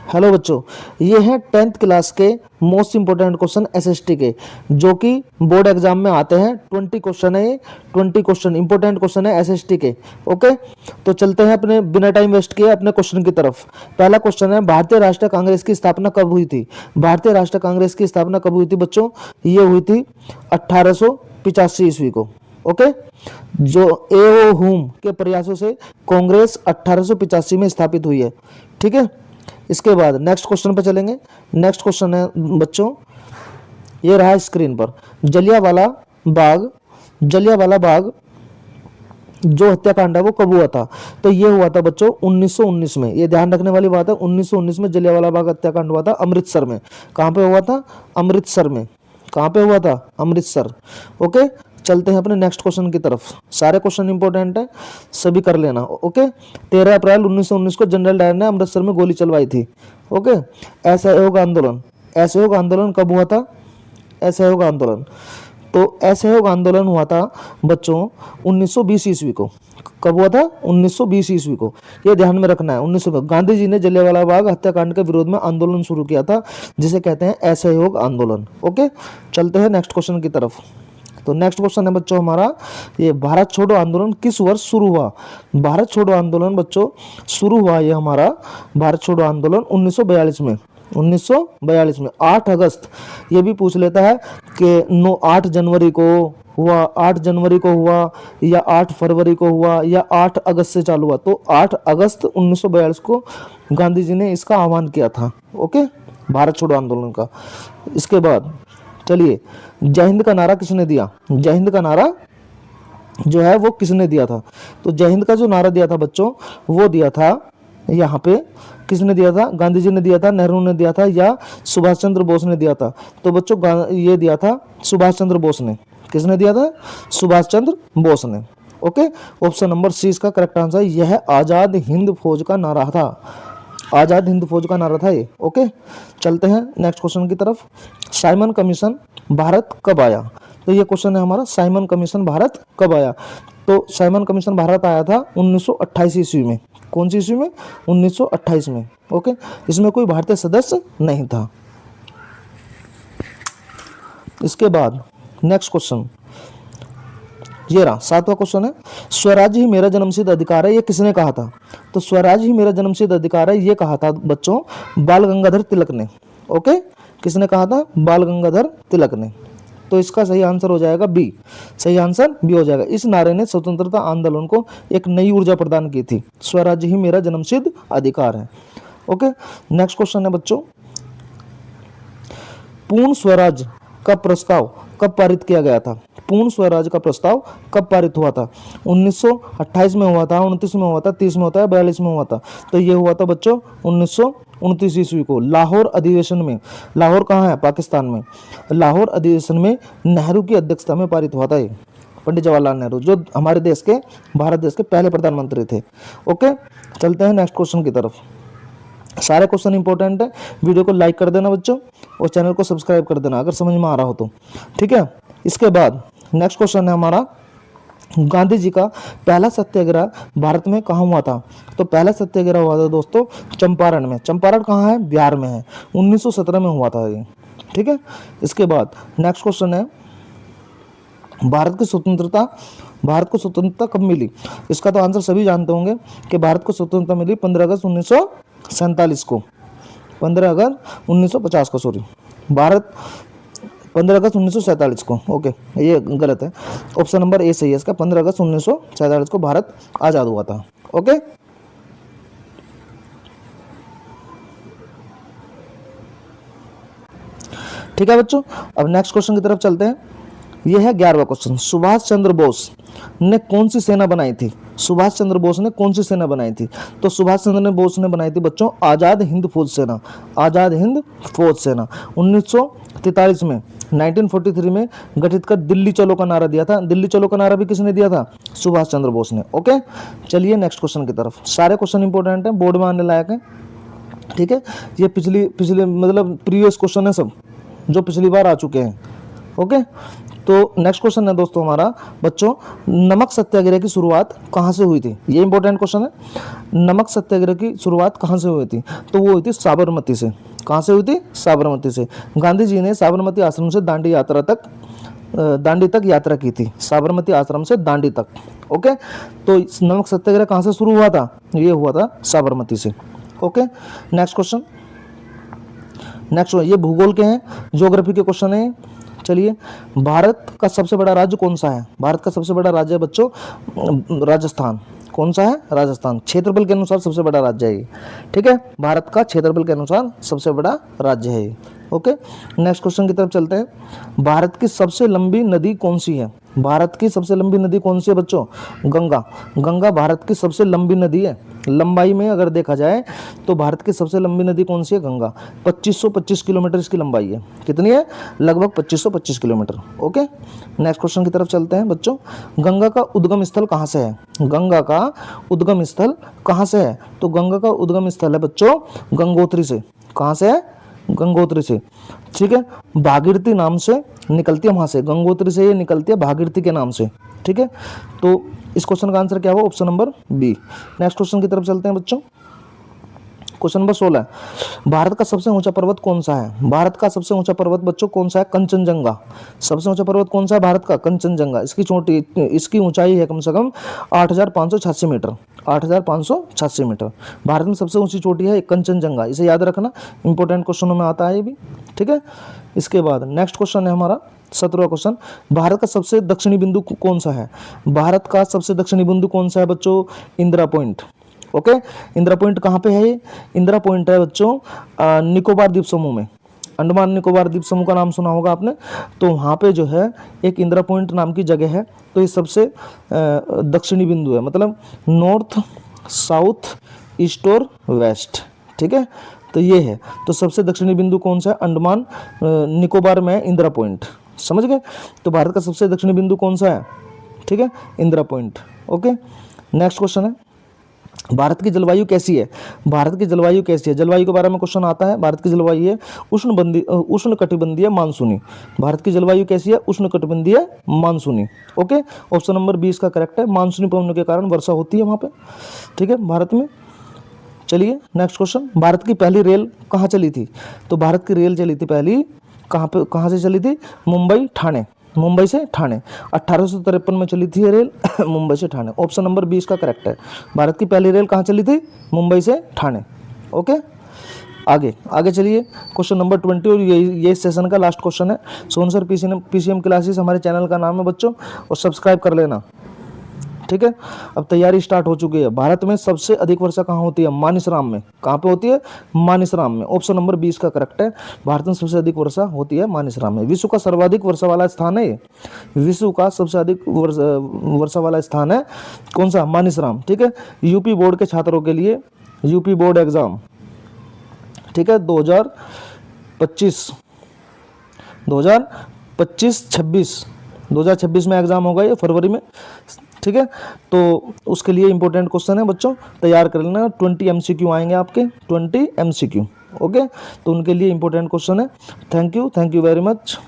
Hello बच्चों, ये हैं 10th क्लास के मोस्ट इंपोर्टेंट क्वेश्चन एसएसटी के, जो कि बोर्ड एग्जाम में आते हैं। 20 क्वेश्चन है ये, 20 क्वेश्चन इंपोर्टेंट क्वेश्चन है एसएसटी के। ओके, तो चलते हैं अपने बिना टाइम वेस्ट किए अपने क्वेश्चन की तरफ। पहला क्वेश्चन है, भारतीय राष्ट्रीय कांग्रेस की स्थापना कब हुई थी? भारतीय राष्ट्रीय कांग्रेस की स्थापना कब हुई थी बच्चों? ये हुई थी 1885 ईस्वी को। ओके, जो एओ हुम के प्रयासों से कांग्रेस 1885 में स्थापित हुई है। ठीक है, इसके बाद नेक्स्ट क्वेश्चन पर चलेंगे। नेक्स्ट क्वेश्चन है बच्चों, ये रहा स्क्रीन पर। जलियांवाला बाग जो हत्याकांड है वो कब हुआ था? तो ये हुआ था बच्चों 1919 में। ये ध्यान रखने वाली बात है, 1919 में जलियांवाला बाग हत्याकांड हुआ था अमृतसर में। कहाँ पे हुआ था? अमृतसर में। कहाँ पे हुआ था? अमृतसर। ओके, चलते हैं अपने नेक्स्ट क्वेश्चन की तरफ। सारे क्वेश्चन इंपॉर्टेंट है, सभी कर लेना। ओके, 13 अप्रैल 1919 को जनरल डायर ने अमृतसर में गोली चलवाई थी। ओके, असहयोग आंदोलन कब हुआ था? असहयोग आंदोलन, तो असहयोग आंदोलन हुआ था बच्चों 1920 ईस्वी को। कब हुआ था? 1920 ईस्वी को। ये ध्यान में रखना है। 1920 गांधी जी ने जलियांवाला बाग हत्याकांड के विरोध में आंदोलन शुरू किया था, जिसे कहते हैं असहयोग आंदोलन। ओके, चलते हैं नेक्स्ट क्वेश्चन की तरफ। तो नेक्स्ट क्वेश्चन है बच्चों हमारा, ये भारत छोड़ो आंदोलन किस वर्ष शुरू हुआ? भारत छोड़ो आंदोलन बच्चों शुरू हुआ ये हमारा भारत छोड़ो आंदोलन 1942 में। 1942 में 8 अगस्त, ये भी पूछ लेता है कि 8 जनवरी को हुआ, 8 जनवरी को हुआ या 8 फरवरी को हुआ या 8 अगस्त से चालू हुआ। तो 8 अगस्त 1942 को गांधी जी ने इसका आह्वान किया था। ओके, भारत छोड़ो आंदोलन का। इसके बाद चलिए, जय हिंद का नारा किसने दिया? जय हिंद का नारा जो है वो किसने दिया था? तो जय हिंद का जो नारा दिया था बच्चों, वो दिया था यहाँ पे, किसने दिया था? गांधी जी ने दिया था, नेहरू ने दिया था, या सुभाष चंद्र बोस ने दिया था? तो बच्चों ये दिया था सुभाष चंद्र बोस ने। किसने दिया था? सुभाष चंद्र बोस ने। ओके, ऑप्शन नंबर सी इसका करेक्ट आंसर। यह आजाद हिंद फौज का नारा था, आजाद हिंद फौज का नारा था ये। ओके, चलते हैं नेक्स्ट क्वेश्चन की तरफ। साइमन कमीशन भारत कब आया? तो ये क्वेश्चन है हमारा, साइमन कमीशन भारत कब आया? तो साइमन कमीशन भारत आया था 1928 ईस्वी में। कौन सी ईस्वी में? 1928 में। ओके, इसमें कोई भारतीय सदस्य नहीं था। इसके बाद नेक्स्ट क्वेश्चन, ये रहा 7वां क्वेश्चन है, स्वराज ही मेरा जन्मसिद्ध अधिकार है, ये किसने कहा था? तो स्वराज ही मेरा जन्मसिद्ध अधिकार है, ये कहा था बच्चों बाल गंगाधर तिलक ने। ओके, किसने कहा था? बाल गंगाधर तिलक ने। तो इसका सही आंसर हो जाएगा बी, सही आंसर बी हो जाएगा। इस नारे ने स्वतंत्रता आंदोलन को एक नई ऊर्जा प्रदान की थी। स्वराज ही मेरा जन्मसिद्ध अधिकार है। ओके, नेक्स्ट क्वेश्चन है बच्चों, पूर्ण स्वराज का प्रस्ताव कब पारित किया गया था? पूर्ण स्वराज का प्रस्ताव कब पारित हुआ था? 1928 में हुआ था, 29 में हुआ था, 30 में हुआ था, 42 में हुआ था? तो ये हुआ था बच्चों 1929 ईस्वी को, लाहौर अधिवेशन में। लाहौर कहाँ है? पाकिस्तान में। लाहौर अधिवेशन में नेहरू की अध्यक्षता में पारित हुआ था ये, पंडित जवाहरलाल नेहरू, जो हमारे देश के, भारत देश के पहले प्रधानमंत्री थे। ओके, चलते हैं नेक्स्ट क्वेश्चन की तरफ। सारे क्वेश्चन इंपॉर्टेंट है, वीडियो को लाइक कर देना बच्चों, और चैनल को सब्सक्राइब कर देना अगर समझ में आ रहा हो तो। ठीक है, इसके बाद नेक्स्ट क्वेश्चन है हमारा, गांधी जी का पहला सत्याग्रह भारत में कहाँ हुआ था? तो पहला सत्याग्रह हुआ था दोस्तों चंपारण में। चंपारण कहाँ है? बिहार में है। 1917 में हुआ था ये। ठीक है, इसके बाद नेक्स्ट क्वेश्चन है, भारत को स्वतंत्रता कब मिली? इसका तो आंसर सभी जानते होंगे कि भारत को स्वतंत्रता मिली 15 अगस्त 1947 को, 15 अगस्त 1950 को, सॉरी, भारत 15 अगस्त 1947 को। ओके, ये गलत है, ऑप्शन नंबर ए सही है इसका। 15 अगस्त 1947 को भारत आज़ाद हुआ था। ओके, ठीक है बच्चों, अब नेक्स्ट क्वेश्चन की तरफ चलते हैं। यह है 11वां क्वेश्चन, सुभाष चंद्र बोस ने कौन सी सेना बनाई थी? सुभाष चंद्र बोस ने कौन सी सेना बनाई थी? तो सुभाष चंद्र बोस ने बनाई थी बच्चों आज़ाद हिंद फौज सेना। आज़ाद हिंद फौज सेना 1943 में, 1943 में गठित कर दिल्ली चलो का नारा दिया था। दिल्ली चलो का नारा भी किसने दिया था? सुभाष चंद्र बोस ने। ओके, चलिए नेक्स्ट क्वेश्चन की तरफ। सारे क्वेश्चन इंपॉर्टेंट हैं, बोर्ड में आने लायक है। ठीक है, ये पिछले मतलब प्रीवियस क्वेश्चन है सब, जो पिछली बार आ चुके हैं। ओके, तो नेक्स्ट क्वेश्चन है दोस्तों हमारा बच्चों, नमक सत्याग्रह की शुरुआत कहाँ से हुई थी? ये इंपॉर्टेंट क्वेश्चन है। नमक सत्याग्रह की शुरुआत कहाँ से हुई थी? तो वो हुई थी साबरमती से। कहाँ से हुई थी? साबरमती से। गांधी जी ने साबरमती आश्रम से दांडी तक यात्रा की थी, साबरमती आश्रम से दांडी तक। ओके, तो नमक सत्याग्रह कहाँ से शुरू हुआ था? ये हुआ था साबरमती से। Okay, next question. नेक्स्ट ये भूगोल के हैं, ज्योग्राफी के क्वेश्चन है। चलिए, भारत का सबसे बड़ा राज्य कौन सा है? भारत का सबसे बड़ा राज्य है बच्चों राजस्थान। कौन सा है? राजस्थान। क्षेत्रफल के अनुसार सबसे बड़ा राज्य है ये। ठीक है, भारत का क्षेत्रफल के अनुसार सबसे बड़ा राज्य है ये। ओके, नेक्स्ट क्वेश्चन की तरफ चलते हैं। भारत की सबसे लंबी नदी कौन सी है? भारत की सबसे लंबी नदी कौन सी है बच्चों? गंगा। गंगा भारत की सबसे लंबी नदी है। लंबाई में अगर देखा जाए तो भारत की सबसे लंबी नदी कौन सी है? गंगा। 2525 किलोमीटर इसकी लंबाई है। कितनी है? लगभग 2525 किलोमीटर। ओके, नेक्स्ट क्वेश्चन की तरफ चलते हैं बच्चों। गंगा का उद्गम स्थल कहाँ से है? गंगा का उद्गम स्थल कहाँ से है? तो गंगा का उद्गम स्थल है बच्चों गंगोत्री से। कहाँ से है? गंगोत्री से। ठीक है, भागीरथी नाम से निकलती है वहां से, गंगोत्री से ये निकलती है भागीरथी के नाम से। ठीक है, तो इस क्वेश्चन का आंसर क्या होगा? Option number B. Next question की तरफ चलते हैं बच्चों। क्वेश्चन नंबर 16, भारत का सबसे ऊंचा पर्वत कौन सा है? भारत का सबसे ऊंचा पर्वत बच्चों कौन सा है? कंचनजंगा। सबसे ऊंचा पर्वत कौन सा है भारत का? कंचनजंगा। इसकी ऊंचाई है कम से कम 8586 मीटर। 8586 मीटर। भारत में सबसे ऊंची चोटी है कंचनजंगा, इसे याद रखना, इंपॉर्टेंट क्वेश्चनों में आता है ये भी। ठीक है, इसके बाद नेक्स्ट क्वेश्चन है हमारा 17वां क्वेश्चन। भारत का सबसे दक्षिणी बिंदु कौन सा है? भारत का सबसे दक्षिणी बिंदु कौन सा है बच्चों? Indira point. Okay, Indira point कहाँ पे है ये? इंदिरा पॉइंट है बच्चों निकोबार द्वीप समूह में। अंडमान निकोबार द्वीप समूह का नाम सुना होगा आपने, तो वहाँ पे जो है एक इंदिरा पॉइंट नाम की जगह है। तो ये सबसे दक्षिणी बिंदु है, मतलब नॉर्थ, साउथ, ईस्ट और वेस्ट। ठीक है, तो ये है। तो सबसे दक्षिणी बिंदु कौन सा है? अंडमान निकोबार में इंदिरा पॉइंट। समझ गए? तो भारत का सबसे दक्षिणी बिंदु कौन सा है? ठीक है, Indira point. Okay, next question है, भारत की जलवायु कैसी है? भारत की जलवायु कैसी है? जलवायु के बारे में क्वेश्चन आता है। भारत की जलवायु है उष्णकटिबंधीय मानसूनी। भारत की जलवायु कैसी है? उष्णकटिबंधीय मानसूनी। ओके, ऑप्शन नंबर 20 का करेक्ट है। मानसूनी पवनों के कारण वर्षा होती है वहाँ पे। ठीक है, भारत में। चलिए, नेक्स्ट क्वेश्चन, भारत की पहली रेल कहाँ चली थी? तो भारत की रेल चली थी पहली कहाँ से चली थी? मुंबई ठाणे। मुंबई से ठाणे 1853 में चली थी ये रेल मुंबई से ठाणे। ऑप्शन नंबर 20 का करेक्ट है। भारत की पहली रेल कहाँ चली थी? मुंबई से ठाणे। ओके, आगे चलिए, क्वेश्चन नंबर 20 और ये सेशन का लास्ट क्वेश्चन है। सोन सर पीसीएम क्लासेस हमारे चैनल का नाम है बच्चों, और सब्सक्राइब कर लेना। ठीक है, अब तैयारी स्टार्ट हो चुकी है। भारत में सबसे अधिक वर्षा कहाँ होती है? मानिसराम में। कहाँ पे होती है? मानिसराम में। ऑप्शन नंबर 20 का करेक्ट है। भारत में सबसे अधिक वर्षा होती है मानिसराम में। विश्व का सर्वाधिक वर्षा वाला स्थान है ये। विश्व का सबसे अधिक वर्षा वाला स्थान है कौन सा? मानिसराम। ठीक है, यूपी बोर्ड के छात्रों के लिए यूपी बोर्ड एग्जाम, ठीक है, 2025-26 में एग्जाम होगा ये फरवरी में। ठीक है, तो उसके लिए इंपॉर्टेंट क्वेश्चन है बच्चों, तैयार कर लेना। 20 MCQ आएंगे आपके, 20 MCQ। ओके, तो उनके लिए इंपॉर्टेंट क्वेश्चन है। Thank you very much.